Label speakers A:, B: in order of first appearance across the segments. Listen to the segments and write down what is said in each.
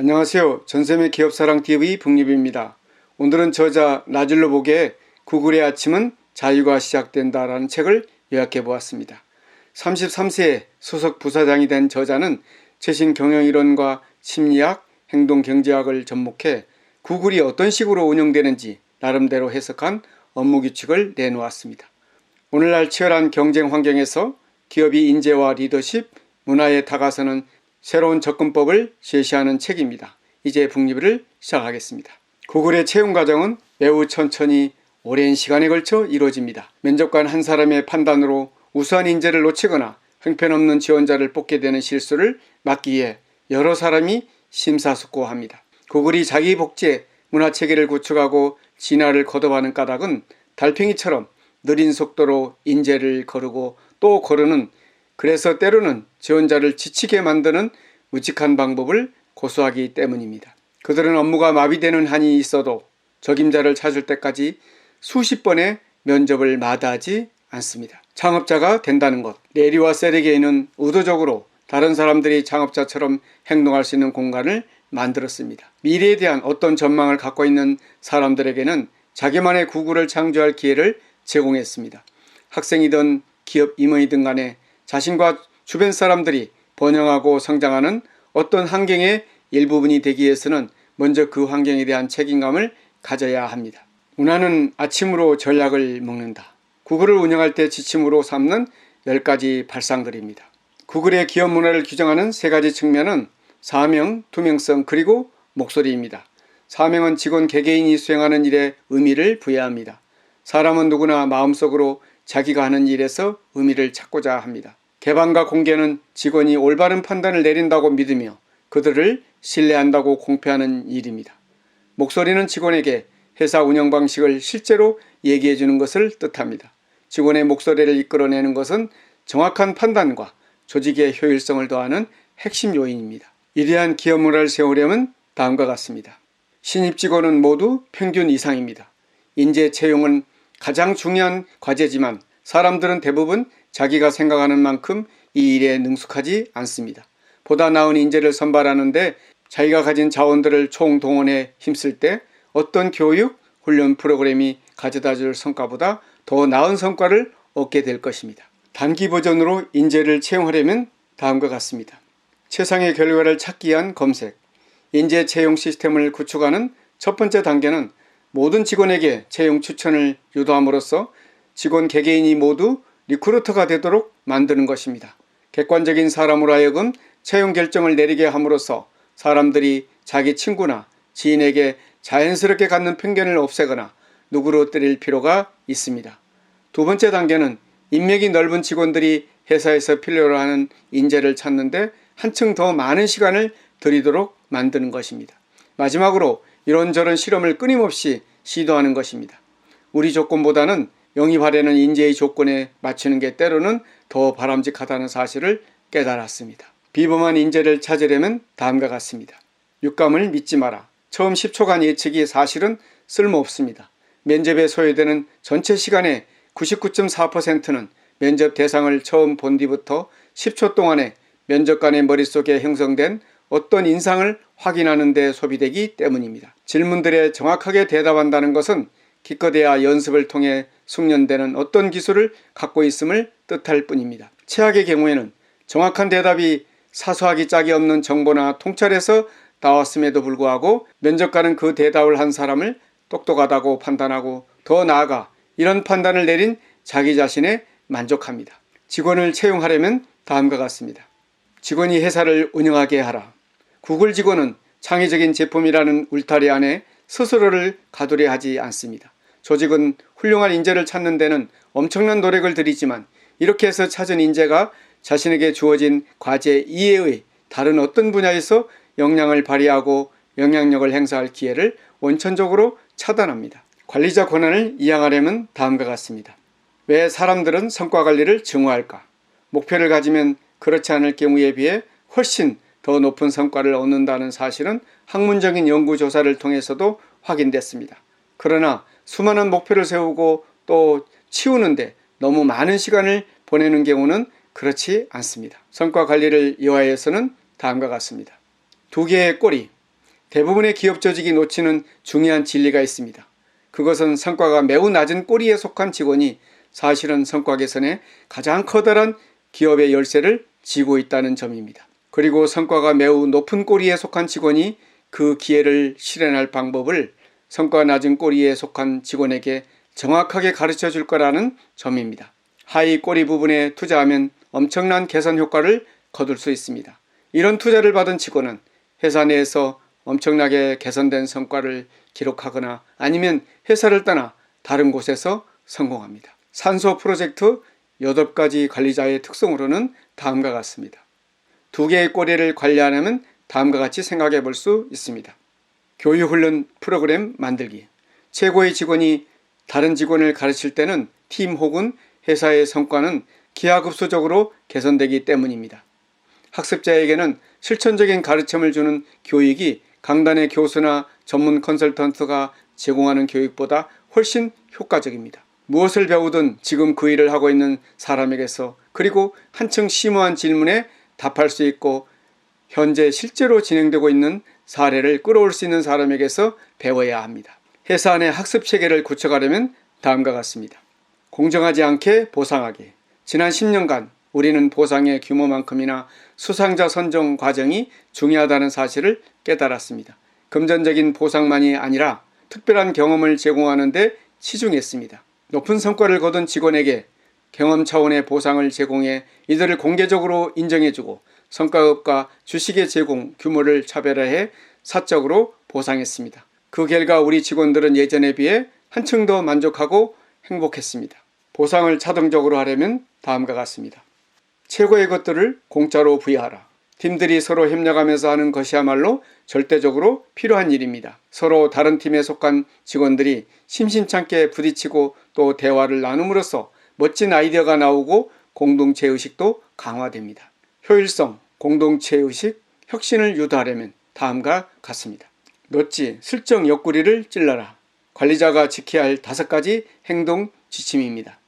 A: 안녕하세요. 전샘의 기업사랑TV 북립입니다. 오늘은 저자 나질로 복의 구글의 아침은 자유가 시작된다라는 책을 요약해 보았습니다. 33세에 소속 부사장이 된 저자는 최신 경영이론과 심리학, 행동경제학을 접목해 구글이 어떤 식으로 운영되는지 나름대로 해석한 업무규칙을 내놓았습니다. 오늘날 치열한 경쟁 환경에서 기업이 인재와 리더십, 문화에 다가서는 새로운 접근법을 제시하는 책입니다. 이제 북리뷰를 시작하겠습니다. 구글의 채용 과정은 매우 천천히 오랜 시간에 걸쳐 이루어집니다. 면접관 한 사람의 판단으로 우수한 인재를 놓치거나 형편없는 지원자를 뽑게 되는 실수를 막기 위해 여러 사람이 심사숙고합니다. 구글이 자기 복제 문화체계를 구축하고 진화를 거듭하는 까닭은 달팽이처럼 느린 속도로 인재를 거르고 또 거르는, 그래서 때로는 지원자를 지치게 만드는 묵직한 방법을 고수하기 때문입니다. 그들은 업무가 마비되는 한이 있어도 적임자를 찾을 때까지 수십 번의 면접을 마다하지 않습니다. 창업자가 된다는 것, 레리와 세르게이는 의도적으로 다른 사람들이 창업자처럼 행동할 수 있는 공간을 만들었습니다. 미래에 대한 어떤 전망을 갖고 있는 사람들에게는 자기만의 구글을 창조할 기회를 제공했습니다. 학생이든 기업 임원이든 간에 자신과 주변 사람들이 번영하고 성장하는 어떤 환경의 일부분이 되기 위해서는 먼저 그 환경에 대한 책임감을 가져야 합니다. 문화는 아침으로 전략을 먹는다. 구글을 운영할 때 지침으로 삼는 10가지 발상들입니다. 구글의 기업 문화를 규정하는 3가지 측면은 사명, 투명성, 그리고 목소리입니다. 사명은 직원 개개인이 수행하는 일에 의미를 부여합니다. 사람은 누구나 마음속으로 자기가 하는 일에서 의미를 찾고자 합니다. 개방과 공개는 직원이 올바른 판단을 내린다고 믿으며 그들을 신뢰한다고 공표하는 일입니다. 목소리는 직원에게 회사 운영 방식을 실제로 얘기해 주는 것을 뜻합니다. 직원의 목소리를 이끌어내는 것은 정확한 판단과 조직의 효율성을 더하는 핵심 요인입니다. 이러한 기업 문화를 세우려면 다음과 같습니다. 신입 직원은 모두 평균 이상입니다. 인재 채용은 가장 중요한 과제지만 사람들은 대부분 자기가 생각하는 만큼 이 일에 능숙하지 않습니다. 보다 나은 인재를 선발하는데 자기가 가진 자원들을 총동원해 힘쓸 때 어떤 교육, 훈련 프로그램이 가져다 줄 성과보다 더 나은 성과를 얻게 될 것입니다. 단기 버전으로 인재를 채용하려면 다음과 같습니다. 최상의 결과를 찾기 위한 검색. 인재 채용 시스템을 구축하는 첫 번째 단계는 모든 직원에게 채용 추천을 유도함으로써 직원 개개인이 모두 리크루터가 되도록 만드는 것입니다. 객관적인 사람으로 하여금 채용 결정을 내리게 함으로써 사람들이 자기 친구나 지인에게 자연스럽게 갖는 편견을 없애거나 누구로 때릴 필요가 있습니다. 두 번째 단계는 인맥이 넓은 직원들이 회사에서 필요로 하는 인재를 찾는데 한층 더 많은 시간을 들이도록 만드는 것입니다. 마지막으로 이런저런 실험을 끊임없이 시도하는 것입니다. 우리 조건보다는 영입하려는 인재의 조건에 맞추는 게 때로는 더 바람직하다는 사실을 깨달았습니다. 비범한 인재를 찾으려면 다음과 같습니다. 육감을 믿지 마라. 처음 10초간 예측이 사실은 쓸모없습니다. 면접에 소요되는 전체 시간의 99.4%는 면접 대상을 처음 본 뒤부터 10초 동안에 면접관의 머릿속에 형성된 어떤 인상을 확인하는 데 소비되기 때문입니다. 질문들에 정확하게 대답한다는 것은 기껏해야 연습을 통해 숙련되는 어떤 기술을 갖고 있음을 뜻할 뿐입니다. 최악의 경우에는 정확한 대답이 사소하기 짝이 없는 정보나 통찰에서 나왔음에도 불구하고 면접관은 그 대답을 한 사람을 똑똑하다고 판단하고 더 나아가 이런 판단을 내린 자기 자신에 만족합니다. 직원을 채용하려면 다음과 같습니다. 직원이 회사를 운영하게 하라. 구글 직원은 창의적인 제품이라는 울타리 안에 스스로를 가두려 하지 않습니다. 조직은 훌륭한 인재를 찾는 데는 엄청난 노력을 들이지만 이렇게 해서 찾은 인재가 자신에게 주어진 과제 이외의 다른 어떤 분야에서 역량을 발휘하고 영향력을 행사할 기회를 원천적으로 차단합니다. 관리자 권한을 이양하려면 다음과 같습니다. 왜 사람들은 성과 관리를 증오할까? 목표를 가지면 그렇지 않을 경우에 비해 훨씬 더 높은 성과를 얻는다는 사실은 학문적인 연구조사를 통해서도 확인됐습니다. 그러나 수많은 목표를 세우고 또 치우는데 너무 많은 시간을 보내는 경우는 그렇지 않습니다. 성과 관리를 위하여서는 다음과 같습니다. 2개의 꼬리. 대부분의 기업 조직이 놓치는 중요한 진리가 있습니다. 그것은 성과가 매우 낮은 꼬리에 속한 직원이 사실은 성과 개선에 가장 커다란 기업의 열쇠를 쥐고 있다는 점입니다. 그리고 성과가 매우 높은 꼬리에 속한 직원이 그 기회를 실현할 방법을 성과 낮은 꼬리에 속한 직원에게 정확하게 가르쳐 줄 거라는 점입니다. 하위 꼬리 부분에 투자하면 엄청난 개선 효과를 거둘 수 있습니다. 이런 투자를 받은 직원은 회사 내에서 엄청나게 개선된 성과를 기록하거나 아니면 회사를 떠나 다른 곳에서 성공합니다. 산소 프로젝트 8가지 관리자의 특성으로는 다음과 같습니다. 2개의 꼬리를 관리하려면 다음과 같이 생각해 볼 수 있습니다. 교육훈련 프로그램 만들기. 최고의 직원이 다른 직원을 가르칠 때는 팀 혹은 회사의 성과는 기하급수적으로 개선되기 때문입니다. 학습자에게는 실천적인 가르침을 주는 교육이 강단의 교수나 전문 컨설턴트가 제공하는 교육보다 훨씬 효과적입니다. 무엇을 배우든 지금 그 일을 하고 있는 사람에게서, 그리고 한층 심오한 질문에 답할 수 있고 현재 실제로 진행되고 있는 사례를 끌어올 수 있는 사람에게서 배워야 합니다. 회사 안의 학습 체계를 구축하려면 다음과 같습니다. 공정하지 않게 보상하기. 지난 10년간 우리는 보상의 규모만큼이나 수상자 선정 과정이 중요하다는 사실을 깨달았습니다. 금전적인 보상만이 아니라 특별한 경험을 제공하는 데 치중했습니다. 높은 성과를 거둔 직원에게 경험 차원의 보상을 제공해 이들을 공개적으로 인정해주고 성과급과 주식의 제공 규모를 차별화해 사적으로 보상했습니다. 그 결과 우리 직원들은 예전에 비해 한층 더 만족하고 행복했습니다. 보상을 자동적으로 하려면 다음과 같습니다. 최고의 것들을 공짜로 부여하라. 팀들이 서로 협력하면서 하는 것이야말로 절대적으로 필요한 일입니다. 서로 다른 팀에 속한 직원들이 심심찮게 부딪히고 또 대화를 나눔으로써 멋진 아이디어가 나오고 공동체 의식도 강화됩니다. 효율성, 공동체 의식, 혁신을 유도하려면 다음과 같습니다. 넛지, 슬쩍 옆구리를 찔러라. 관리자가 지켜야 할 5가지 행동 지침입니다.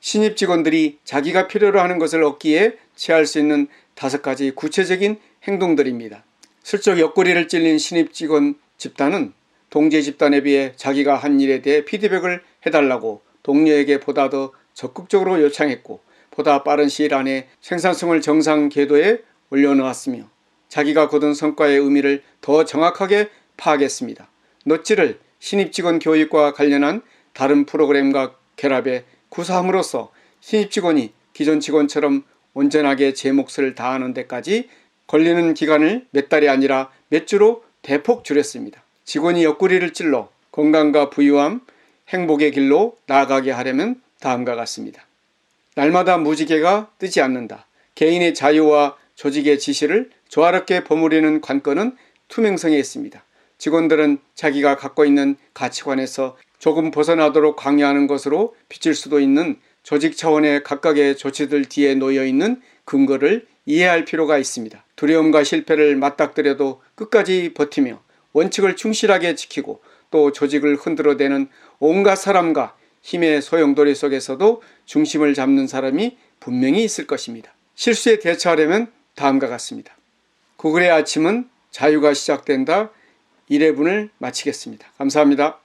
A: 신입 직원들이 자기가 필요로 하는 것을 얻기에 취할 수 있는 5가지 구체적인 행동들입니다. 슬쩍 옆구리를 찔린 신입 직원 집단은 동재 집단에 비해 자기가 한 일에 대해 피드백을 해달라고 동료에게 보다 더 적극적으로 요청했고 보다 빠른 시일 안에 생산성을 정상 궤도에 올려놓았으며 자기가 거둔 성과의 의미를 더 정확하게 파악했습니다. 넛지를 신입 직원 교육과 관련한 다른 프로그램과 결합해 구사함으로써 신입 직원이 기존 직원처럼 온전하게 제 몫을 다하는 데까지 걸리는 기간을 몇 달이 아니라 몇 주로 대폭 줄였습니다. 직원이 옆구리를 찔러 건강과 부유함, 행복의 길로 나아가게 하려면 다음과 같습니다. 날마다 무지개가 뜨지 않는다. 개인의 자유와 조직의 지시를 조화롭게 버무리는 관건은 투명성에 있습니다. 직원들은 자기가 갖고 있는 가치관에서 조금 벗어나도록 강요하는 것으로 비칠 수도 있는 조직 차원의 각각의 조치들 뒤에 놓여있는 근거를 이해할 필요가 있습니다. 두려움과 실패를 맞닥뜨려도 끝까지 버티며 원칙을 충실하게 지키고 또 조직을 흔들어대는 온갖 사람과 힘의 소용돌이 속에서도 중심을 잡는 사람이 분명히 있을 것입니다. 실수에 대처하려면 다음과 같습니다. 구글의 아침은 자유가 시작된다. 1회분을 마치겠습니다. 감사합니다.